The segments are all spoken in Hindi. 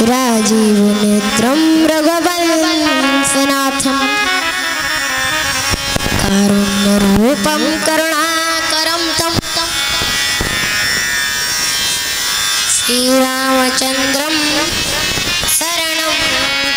राजीव नेत्रं रघुवंशनाथं कारुण्यरूपं करुणाकरं तं श्रीरामचन्द्रं शरणं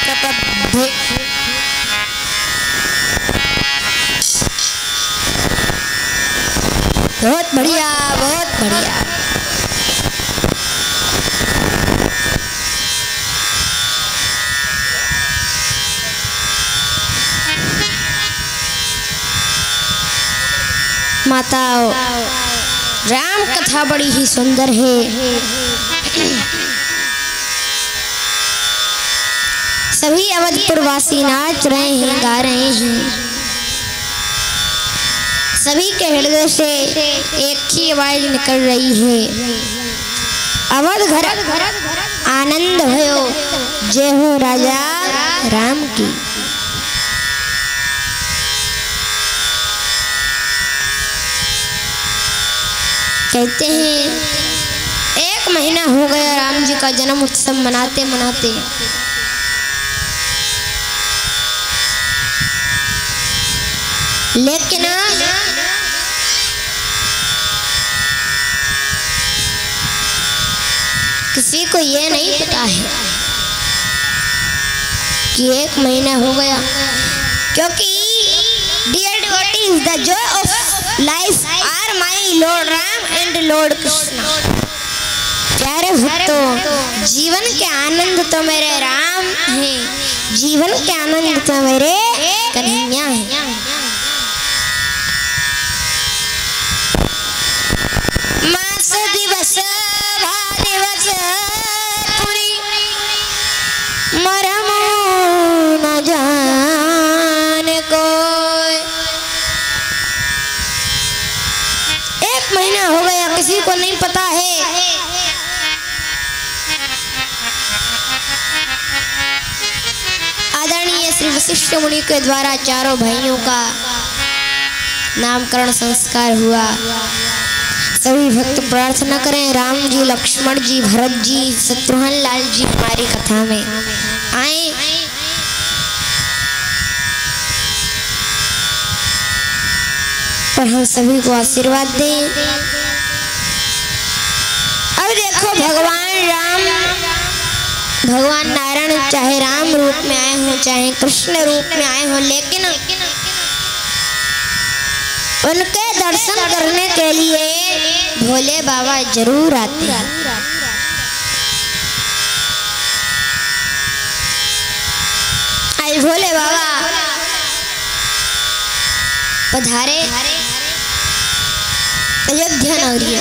प्रपद्ये। बहुत बढ़िया, बहुत बढ़िया। माताओं, राम कथा बड़ी ही सुंदर है। सभी अवधपुर वासी नाच रहे हैं, गा रहे हैं। सभी के हृदय से एक ही आवाज निकल रही है, अवध घर आनंद भयो, जय हो राजा राम की। कहते हैं 1 महीना हो गया राम जी का जन्म उत्सव मनाते मनाते। लेकिन किसी को ये नहीं पता है कि 1 महीना हो गया, क्योंकि dear devotees, the joy of life are my lord Ram and lord Krishna. प्यारे भक्तों, जीवन के आनंद तो मेरे राम हैं, जीवन के आनंद तो मेरे कन्हैया हैं। मास दिवस भादिवस पुरी मरम न जान कोई। 1 महीना हो गया, किसी को नहीं पता है आदरणीय श्री वशिष्ठ मुनि के द्वारा चारों भाइयों का नामकरण संस्कार हुआ। सभी भक्त प्रार्थना करें, राम जी, लक्ष्मण जी, भरत जी, शत्रुघ्न लाल जी हमारी कथा में आए। और हम सभी को आशीर्वाद दें। अब देखो, भगवान नारायण चाहे राम रूप में आए हो, चाहे कृष्ण रूप में आए हो, लेकिन उनके दर्शन करने के लिए भोले बाबा जरूर आते हैं। आज भोले बाबा पधारे अयोध्या नगरी।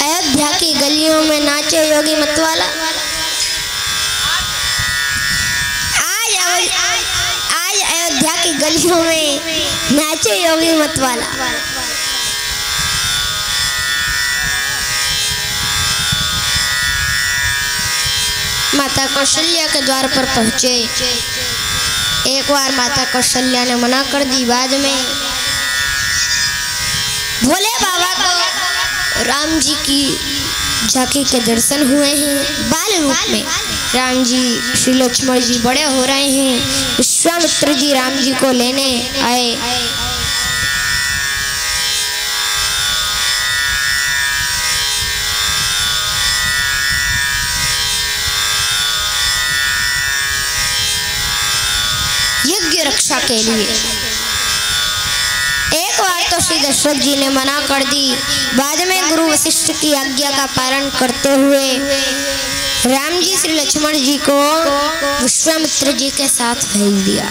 अयोध्या की गलियों में नाचे योगी मतवाला। आज अयोध्या की गलियों में नाचे योगी मतवाला। माता कौशल्या के द्वार पर पहुंचे। एक बार माता कौशल्या ने मना कर दी, बाद में भोले बाबा को राम जी की झांकी के दर्शन हुए हैं। बाल रूप में राम जी, श्री लक्ष्मण जी बड़े हो रहे हैं। विश्वामित्र जी राम जी को लेने आए। यज्ञ रक्षा के लिए। एक बार तो श्री दशरथ जी ने मना कर दी, बाद में गुरु वशिष्ठ की आज्ञा का पालन करते हुए राम जी श्री लक्ष्मण जी को विश्वामित्र जी के साथ भेज दिया।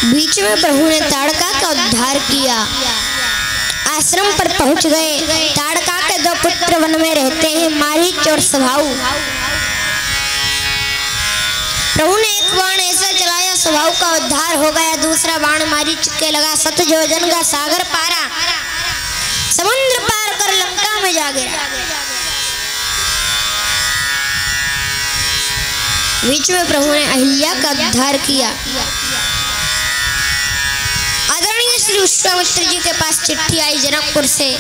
बीच में प्रभु ने ताड़का का उद्धार किया। आश्रम पर पहुंच गए। ताड़का के 2 पुत्र वन में रहते हैं, मारीच और स्वभाव। प्रभु ने एक बाण ऐसा चलाया, स्वभाव का उद्धार हो गया। दूसरा बाण मारीच के लगा, 7 योजन का सागर पारा। जा गिरा। बीच में प्रभु ने अहिल्या का उद्धार किया। आदरणीय श्री विश्वामित्र जी के पास चिट्ठी आई जनकपुर से।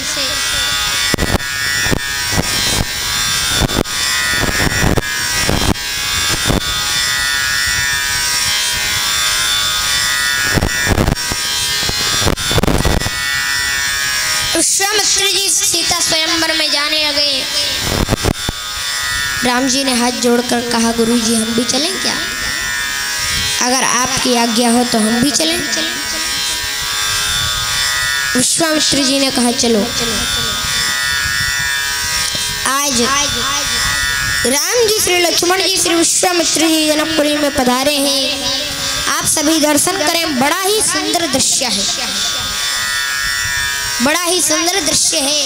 विश्वामित्र जी सीता स्वयंवर में जाने लगे। राम जी ने हाथ जोड़कर कहा, गुरु जी हम भी चलें क्या? अगर आपकी आज्ञा हो तो हम भी चलें। विश्वामित्र जी ने कहा चलो। आज राम जी श्री लक्ष्मण जी श्री विश्वामित्र जी जनकपुरी में पधारे हैं। आप सभी दर्शन करें। बड़ा ही सुंदर दृश्य है, बड़ा ही सुंदर दृश्य है।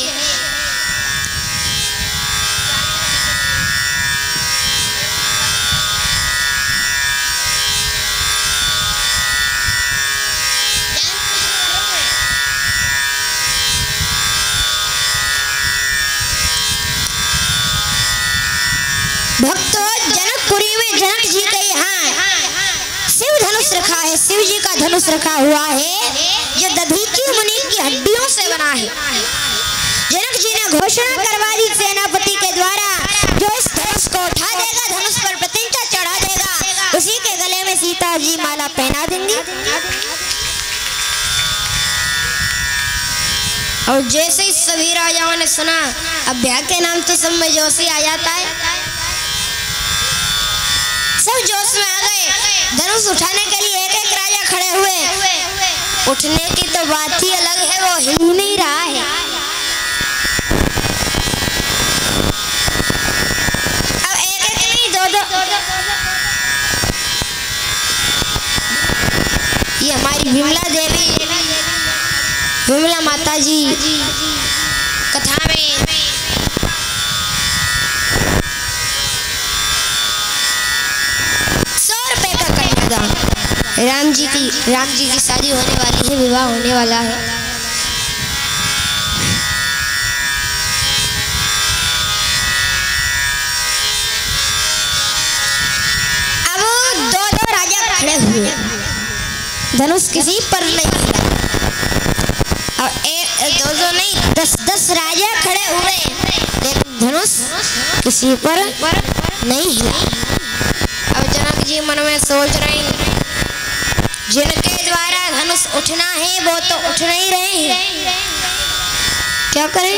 भक्तों, जनकपुरी में जनक जी के यहाँ शिव धनुष रखा है। शिव जी का धनुष रखा हुआ है जो दधीची मुनि की हड्डियों से बना है। जनक जी ने घोषणा करवा दी सेनापति के द्वारा, जो इस धनुष को उठा देगा, धनुष पर प्रतिष्ठा चढ़ा देगा, उसी के गले में सीता जी माला पहना देंगी। और जैसे ही सभी राजाओं ने सुना, अब ब्याह के नाम तो सब में जोश ही आ जाता है। सब जोश में आ गए। धनुष उठाने के लिए एक एक राजा खड़े हुए। उठने की तो बात ही अलग है, वो हिल ही नहीं रहा है। अब एक एक नहीं, दो दो। ये हमारी विमला देवी, विमला माता जी कथा में राम जी की शादी होने वाली है, विवाह होने वाला है। अब दो दो राजा खड़े हुए, धनुष किसी पर नहीं हिला। और एक दो दो नहीं, 10-10 राजा खड़े हुए, लेकिन धनुष किसी पर नहीं हिला। अब जनक जी मन में सोच रहे हैं, जिनके द्वारा धनुष उठना है वो तो उठ नहीं रहे हैं, क्या करें?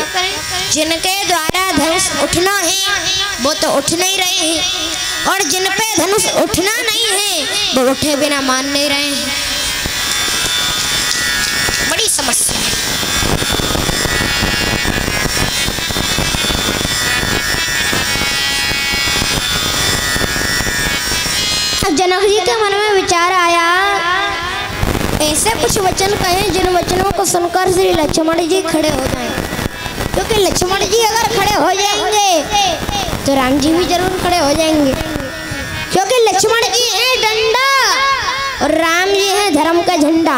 जिनके द्वारा धनुष उठना है वो तो उठ नहीं रहे हैं, और जिन पे धनुष उठना नहीं है वो उठे बिना मान नहीं रहे हैं। बड़ी समस्या है। अब जनक जी के मन में विचार आया, ऐसे कुछ वचन कहें जिन वचनों को सुनकर श्री लक्ष्मण जी खड़े हो जाएं। क्योंकि लक्ष्मण जी अगर खड़े हो जाएंगे तो राम जी भी जरूर खड़े हो जाएंगे। क्योंकि लक्ष्मण जी है डंडा और राम जी है धर्म का झंडा।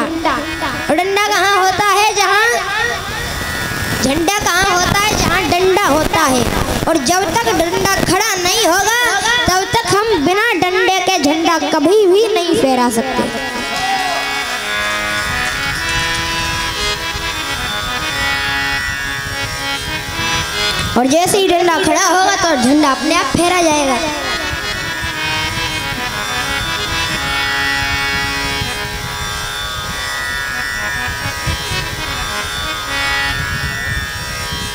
और डंडा कहाँ होता है? जहाँ झंडा कहाँ होता है? जहाँ डंडा होता है। और जब तक डंडा खड़ा नहीं होगा तब तक हम बिना डंडे के झंडा कभी भी नहीं फहरा सकते। और जैसे ही डंडा खड़ा होगा तो झंडा अपने आप फहरा जाएगा।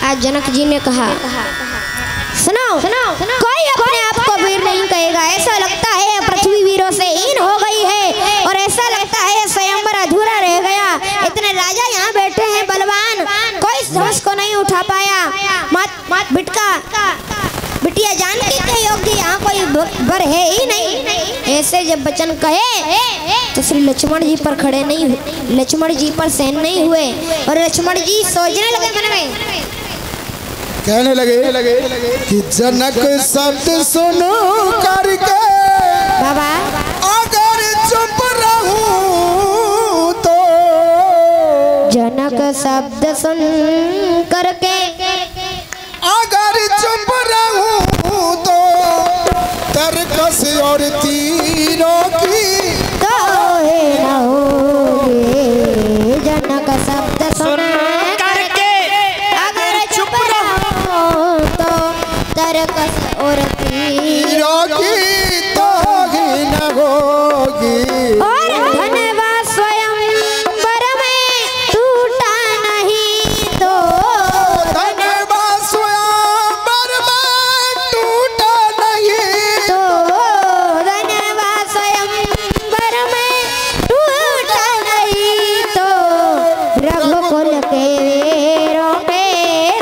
आज जनक जी ने कहा, सुनो कोई अपने आप को वीर नहीं कहेगा। ऐसा लगता है पृथ्वी वीरों से हीन हो गई है, और ऐसा लगता है स्वयंवर अधूरा रह गया। इतने राजा यहाँ बैठे हैं बलवान, कोई धनुष को नहीं उठा पाया। मत बिटिया जानकी के योग्य यहाँ कोई वर है ही नहीं। ऐसे जब वचन कहे तो श्री लक्ष्मण जी पर खड़े नहीं हुए, लक्ष्मण जी पर सहन नहीं हुए। और लक्ष्मण जी सोचने लगे मन में, कहने लगे कि जनक शब्द सुनो करके बाबा अगर चुप रहूं तो, जनक शब्द सुन करके अगर चुप रहूं तो तरकस और तीरों की तो न होगी। जनक शब्द सुन करके अगर चुप रहो तो तरकस और तीरों की तो ही न होगी। और धन्यवाद स्वयं वर में टूटा नहीं तो धन्यवाद स्वयं वर में टूटा नहीं तो धन्यवाद स्वयं वर में टूटा नहीं तो रघुकुल के वीरों पे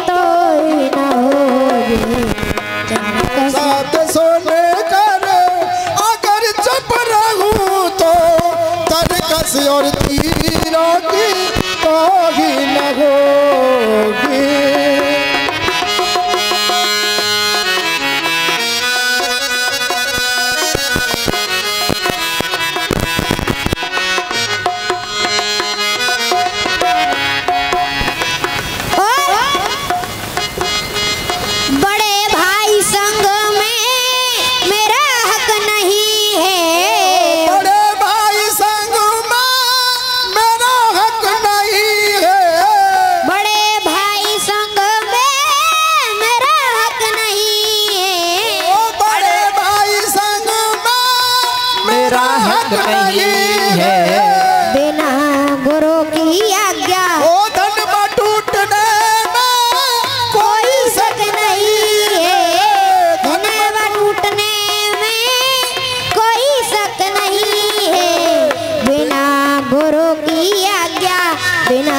तो ही न होगी। जनक साथ सोने कर अगर चुप रहूं तो तरकस और तीरों की तो ही न होगी। बड़े भाई संग में मेरा हक नहीं है। बड़े भाई संग में मेरा हक नहीं है। बड़े भाई संग में मेरा हक नहीं है। ओ बड़े भाई संग में मेरा हक नहीं है। बिना गुरु की आज्ञा ओ धन टूटने में कोई शक नहीं है। धन्यवाद टूटने में कोई शक नहीं है। बिना गुरु की आज्ञा बिना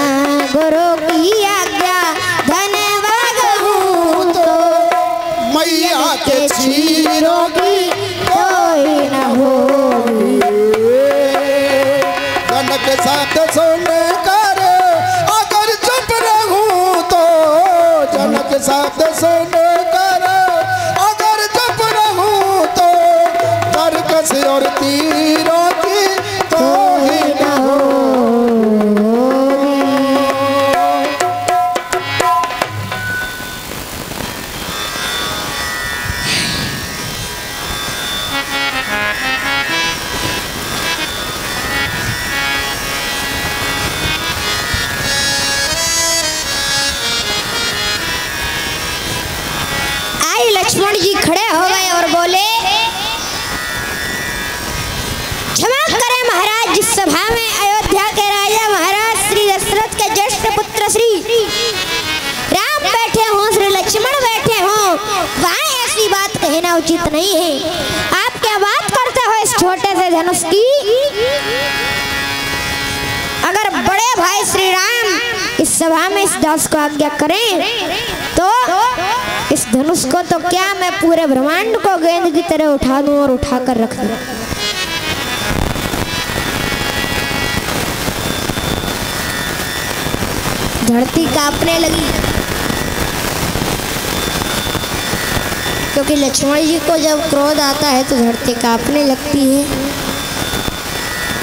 गुरु की आज्ञा धन्यवाद हूँ तो मैया के चीरों की कोई न होगी। धन के साथ सोने कर अगर चुप रहूं तो जनक साथ सोने कर अगर चुप रहूं तो तरकस और तीरों की तो ही न होगी। आई लक्ष्मण जी खड़े हो गए और बोले, क्षमा करें महाराज, जिस सभा में अयोध्या के राजा महाराज श्री दशरथ के ज्येष्ठ पुत्र श्री राम बैठे हों, श्री लक्ष्मण बैठे हों, वहाँ ऐसी बात कहना उचित नहीं है। आप क्या बात करते हो इस छोटे से धनुष की? अगर बड़े भाई श्री राम इस सभा में इस दास को आज्ञा करें तो इस धनुष को तो क्या मैं पूरे ब्रह्मांड को गेंद की तरह उठा दूं और उठाकर रख दूं। धरती कांपने लगी, क्योंकि लक्ष्मण जी को जब क्रोध आता है तो धरती कांपने लगती है,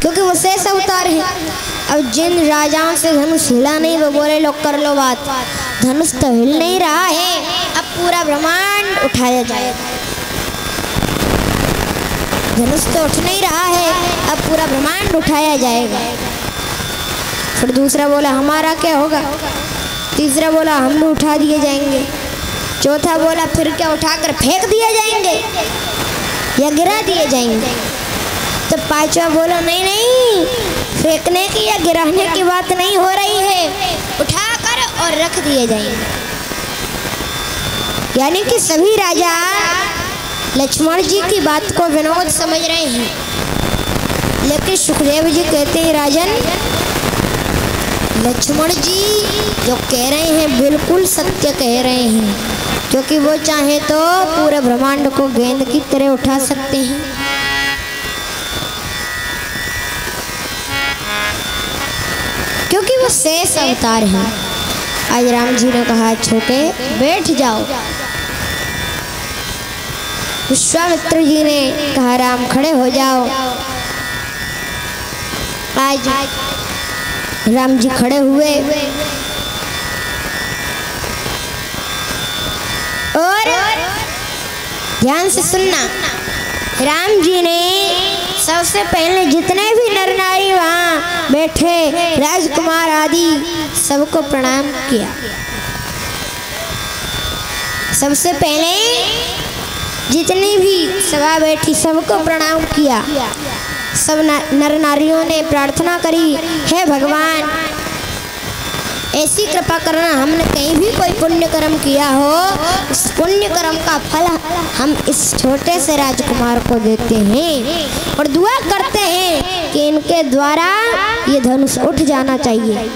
क्योंकि वो शेष अवतार है। अब जिन राजाओं से धनुष हिला नहीं वो बोले लोग कर लो बात, धनुष तो हिल नहीं रहा है, अब पूरा ब्रह्मांड उठाया जाएगा। धनुष तो उठ नहीं रहा है, अब पूरा ब्रह्मांड उठाया जाएगा। फिर दूसरा बोला हमारा क्या होगा, तीसरा बोला हम भी उठा दिए जाएंगे, चौथा बोला फिर क्या उठाकर फेंक दिए जाएंगे या गिरा दिए जाएंगे, तो पांचवा बोला नहीं नहीं, फेंकने की या गिराने की बात नहीं हो रही है, उठाकर और रख दिए जाएंगे। यानी कि सभी राजा लक्ष्मण जी की बात को विनोद समझ रहे हैं, लेकिन सुखदेव जी कहते हैं राजन, लक्ष्मण जी जो कह रहे हैं बिल्कुल सत्य कह रहे हैं, क्योंकि वो चाहे तो पूरे ब्रह्मांड को गेंद की तरह उठा सकते हैं। क्योंकि वो शेष अवतार हैं। आज राम जी ने कहा छोटे बैठ जाओ, विश्वामित्र जी ने कहा राम खड़े हो जाओ। आज राम जी खड़े हुए, ध्यान से सुनना। राम जी ने सबसे पहले जितने भी नर नारी वहाँ बैठे राजकुमार आदि सबको प्रणाम किया। सबसे पहले जितनी भी सभा बैठी सबको प्रणाम किया। सब नर नारियों ने प्रार्थना करी, हे भगवान ऐसी कृपा करना, हमने कहीं भी कोई पुण्य कर्म किया हो उस पुण्य कर्म का फल हम इस छोटे से राजकुमार को देते हैं और दुआ करते हैं कि इनके द्वारा ये धनुष उठ जाना चाहिए।